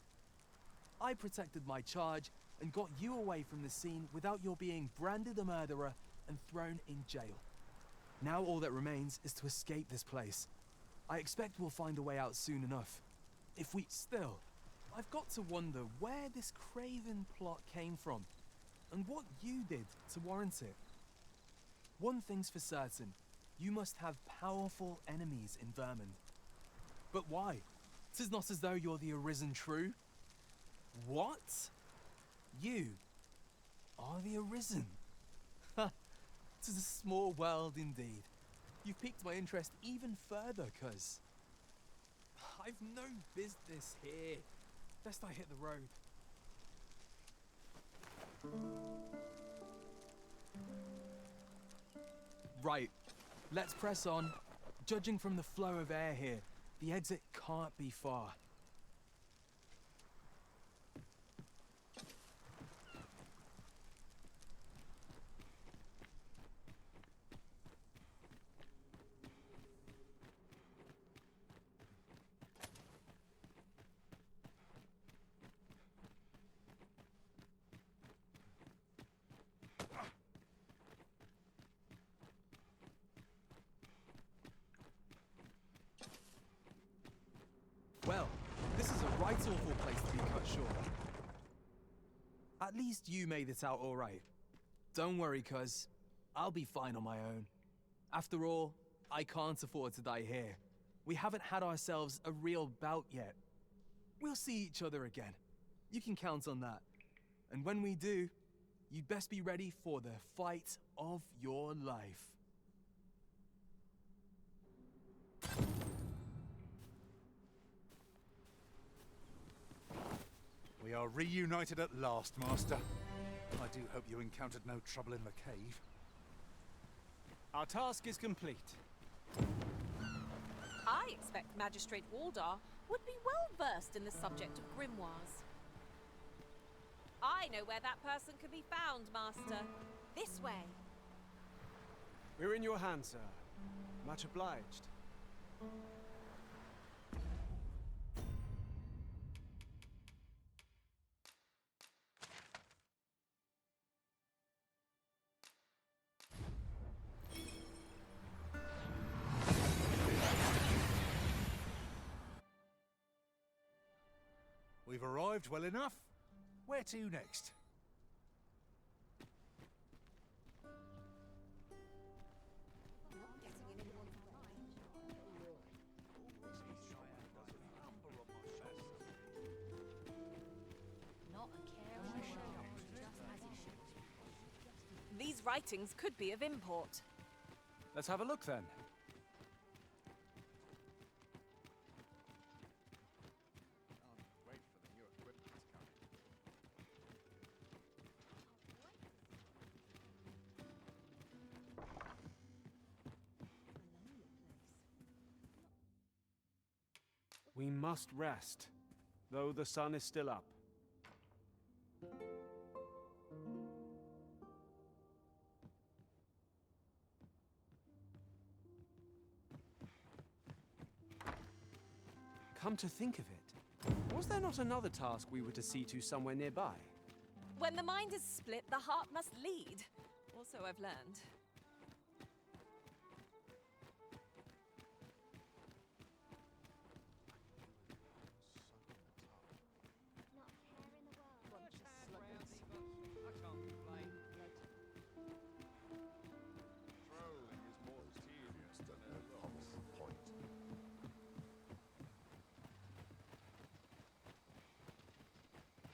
I protected my charge and got you away from the scene without your being branded a murderer and thrown in jail. Now all that remains is to escape this place. I expect we'll find a way out soon enough. If we still, I've got to wonder where this craven plot came from and what you did to warrant it. One thing's for certain, you must have powerful enemies in Vermund. But why? 'Tis not as though you're the Arisen True. What? You are the Arisen. Ha! 'Tis a small world indeed. You've piqued my interest even further, cuz I've no business here. Best I hit the road. Right, let's press on. Judging from the flow of air here, the exit can't be far. Well, this is a right awful place to be cut short. At least you made it out all right. Don't worry, cuz. I'll be fine on my own. After all, I can't afford to die here. We haven't had ourselves a real bout yet. We'll see each other again. You can count on that. And when we do, you'd best be ready for the fight of your life. We are reunited at last, Master. I do hope you encountered no trouble in the cave. Our task is complete. I expect Magistrate Waldar would be well versed in the subject of grimoires. I know where that person can be found, Master. This way. We're in your hands, sir. Much obliged. We've arrived well enough. Where to next? These writings could be of import. Let's have a look then. We must rest, though the sun is still up. Come to think of it, was there not another task we were to see to somewhere nearby? When the mind is split, the heart must lead. Also, I've learned.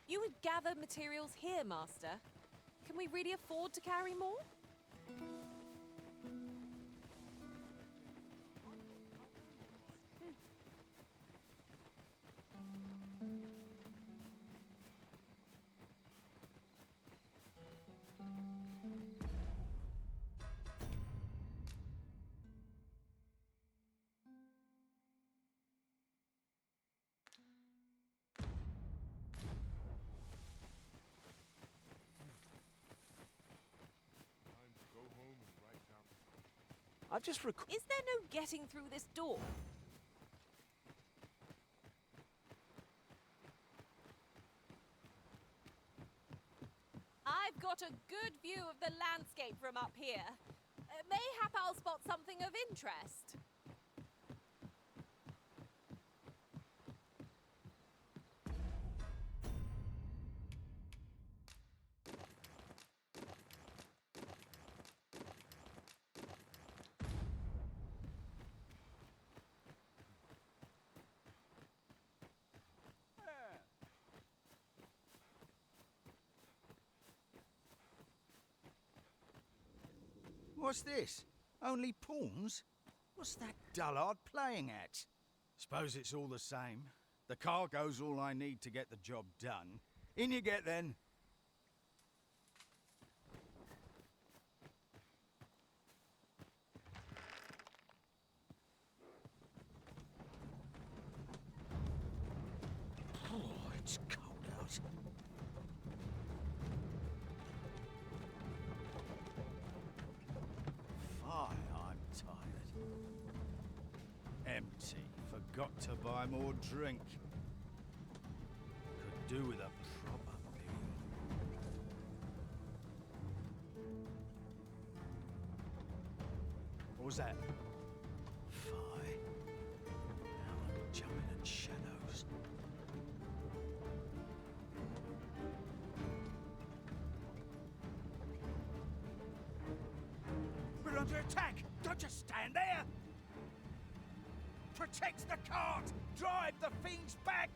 You would gather materials here, Master. Can we really afford to carry more? I've just Is there no getting through this door? I've got a good view of the landscape from up here. Mayhap I'll spot something of interest. What's this? Only pawns? What's that dullard playing at? Suppose it's all the same. The cargo's all I need to get the job done. In you get then. Oh, it's cold out. I'm tired. Empty. Forgot to buy more drink. Could do with a proper meal. What was that? Fie. Now I'm jumping at shadows. We're under attack! Don't just stand there! Protect the cart! Drive the fiends back!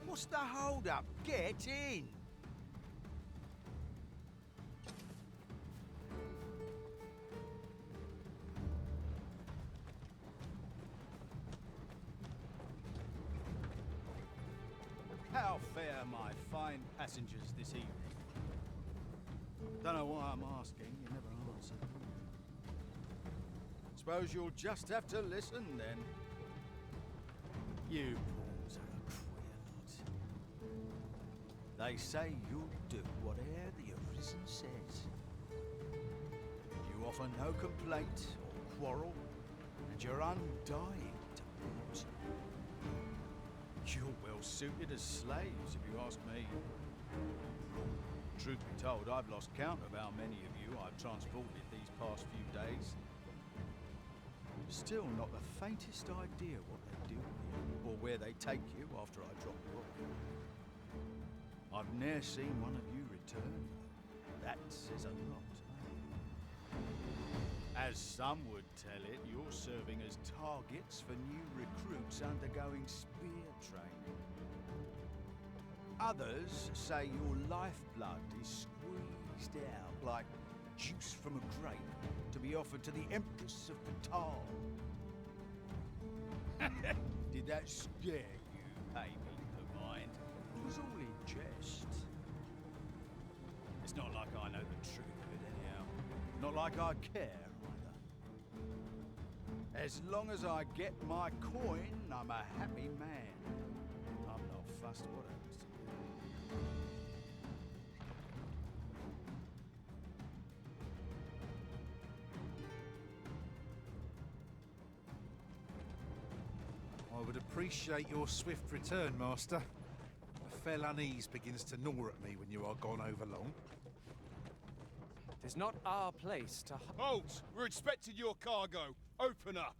What's the hold-up? Get in! How fare my fine passengers this evening? Don't know why I'm asking, you never answer. Suppose you'll just have to listen then. You pawns are a queer lot. They say you'll do whatever the Arisen says. You offer no complaint or quarrel, and you're undying to please. You're well suited as slaves, if you ask me. Truth be told, I've lost count of how many of you I've transported these past few days. Still not the faintest idea what they do here, or where they take you after I drop you off. I've ne'er seen one of you return. That says a lot. As some would tell it, you're serving as targets for new recruits undergoing spear training. Others say your lifeblood is squeezed out like juice from a grape to be offered to the Empress of Batal. Did that scare you, baby of mine? It was all in jest. It's not like I know the truth of it anyhow. Not like I care either. As long as I get my coin, I'm a happy man. I'm not fussed what happens to you. I would appreciate your swift return, Master. A fell unease begins to gnaw at me when you are gone over long. It's not our place to... Halt! We're expecting your cargo. Open up.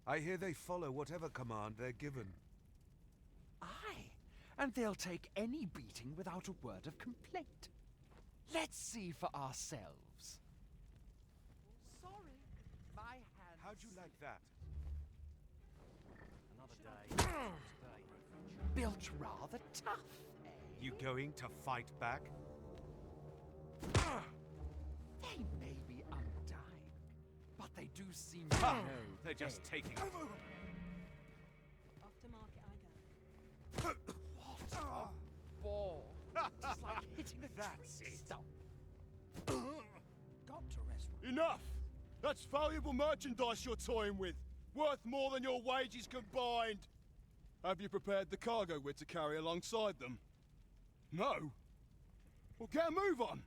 I hear they follow whatever command they're given. Aye, and they'll take any beating without a word of complaint. Let's see for ourselves. Sorry, my hands. How'd you like that? Another day. Built rather tough, eh? You going to fight back? They may be undying, but they do seem to know They're just taking it. Off to market I go. What a ball. It's like hitting a That's it. stump. Got to rest. Enough! That's valuable merchandise you're toying with. Worth more than your wages combined. Have you prepared the cargo we're to carry alongside them? No? Well, get a move on.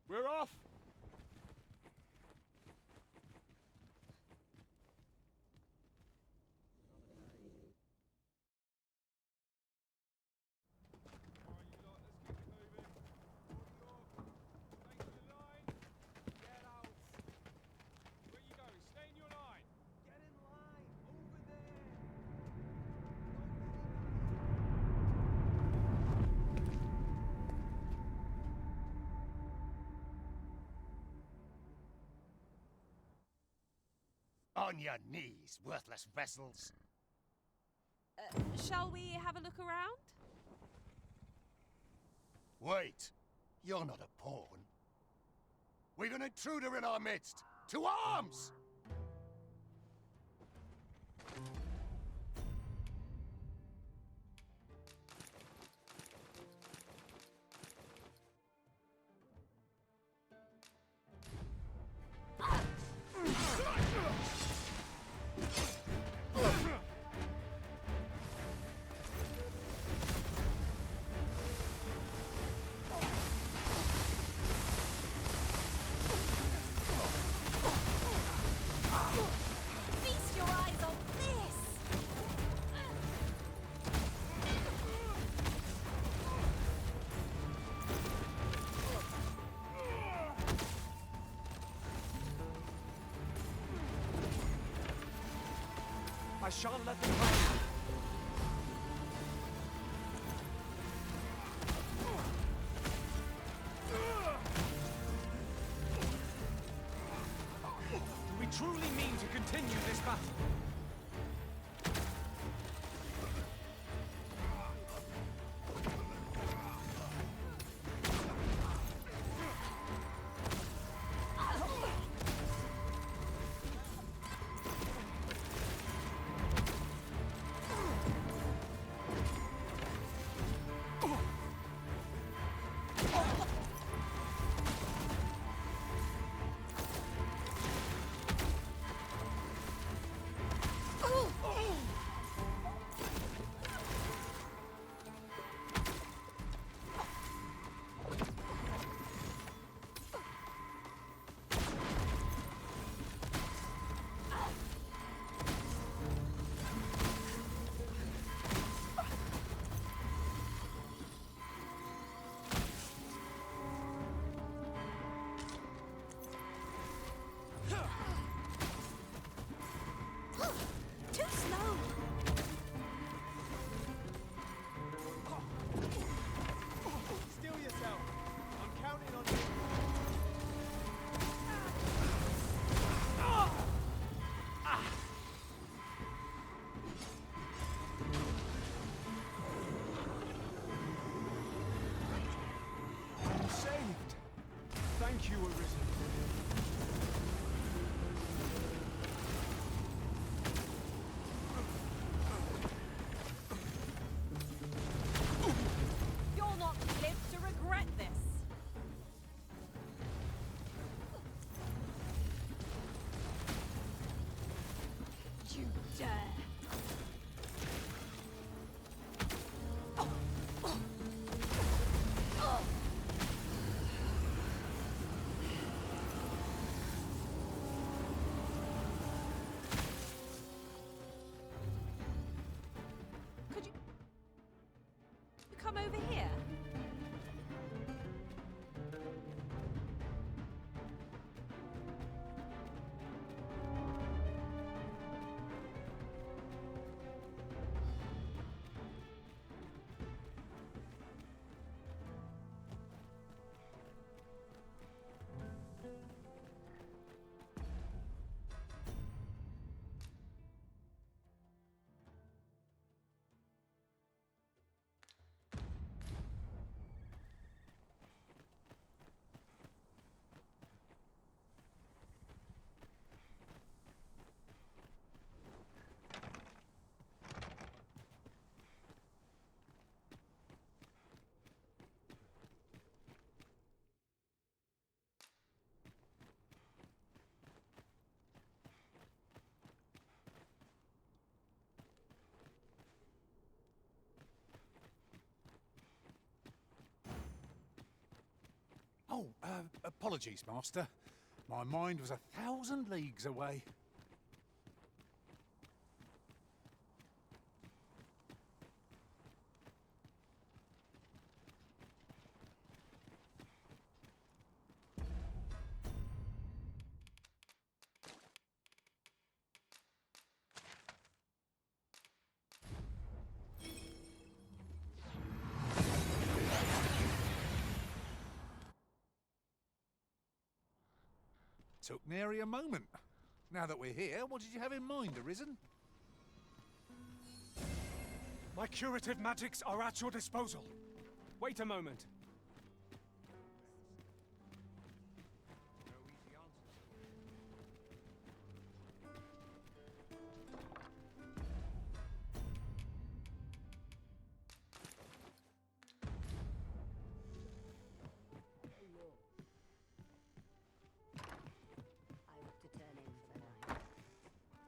We're off. On your knees, worthless vessels. Shall we have a look around? Wait, you're not a pawn. We've an intruder in our midst. To arms! Feast your eyes on this! I shan't let them come. Do we truly mean to continue this battle? Too slow! Steel yourself. I'm counting on you. Saved! Thank you, Arisen. You'll not live to regret this! You dare! Could you come over here? Apologies, Master. My mind was 1,000 leagues away. Took nary a moment. Now that we're here, what did you have in mind, Arisen? My curative magics are at your disposal. Wait a moment.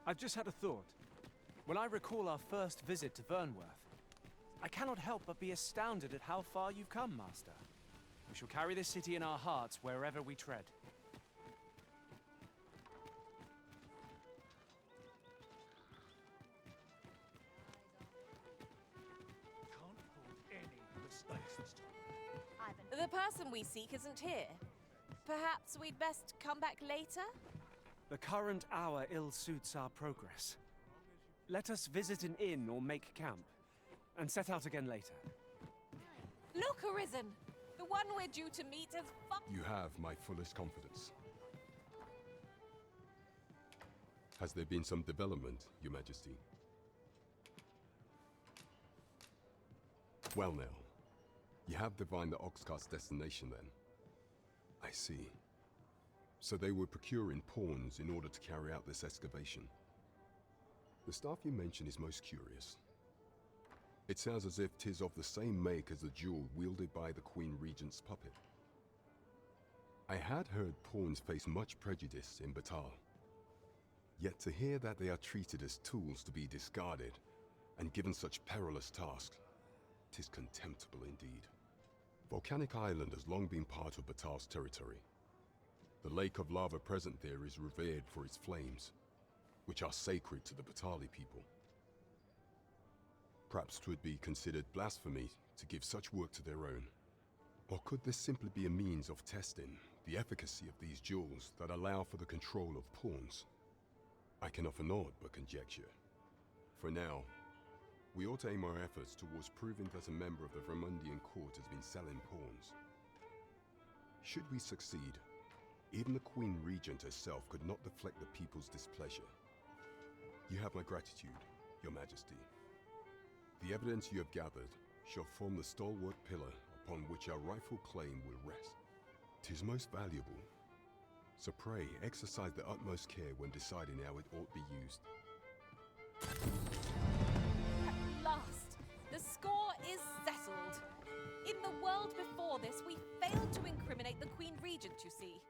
I've just had a thought. When I recall our first visit to Vernworth, I cannot help but be astounded at how far you've come, Master. We shall carry this city in our hearts wherever we tread. The person we seek isn't here. Perhaps we'd best come back later? The current hour ill suits our progress. Let us visit an inn or make camp, and set out again later. Look, Arisen! The one we're due to meet is You have my fullest confidence. Has there been some development, Your Majesty? Well now, you have divined the Oxcart's destination then. I see. So they were procuring pawns in order to carry out this excavation. The stuff you mention is most curious. It sounds as if 'tis of the same make as the jewel wielded by the Queen Regent's puppet. I had heard pawns face much prejudice in Batal. Yet to hear that they are treated as tools to be discarded and given such perilous tasks, 'tis contemptible indeed. Volcanic Island has long been part of Batal's territory. The lake of lava present there is revered for its flames, which are sacred to the Batali people. Perhaps 'twould be considered blasphemy to give such work to their own. Or could this simply be a means of testing the efficacy of these jewels that allow for the control of pawns? I can offer naught but conjecture. For now, we ought to aim our efforts towards proving that a member of the Vermundian court has been selling pawns. Should we succeed, even the Queen Regent herself could not deflect the people's displeasure. You have my gratitude, Your Majesty. The evidence you have gathered shall form the stalwart pillar upon which our rightful claim will rest. 'Tis most valuable. So pray, exercise the utmost care when deciding how it ought be used. At last, the score is settled. In the world before this, we failed to incriminate the Queen Regent, you see.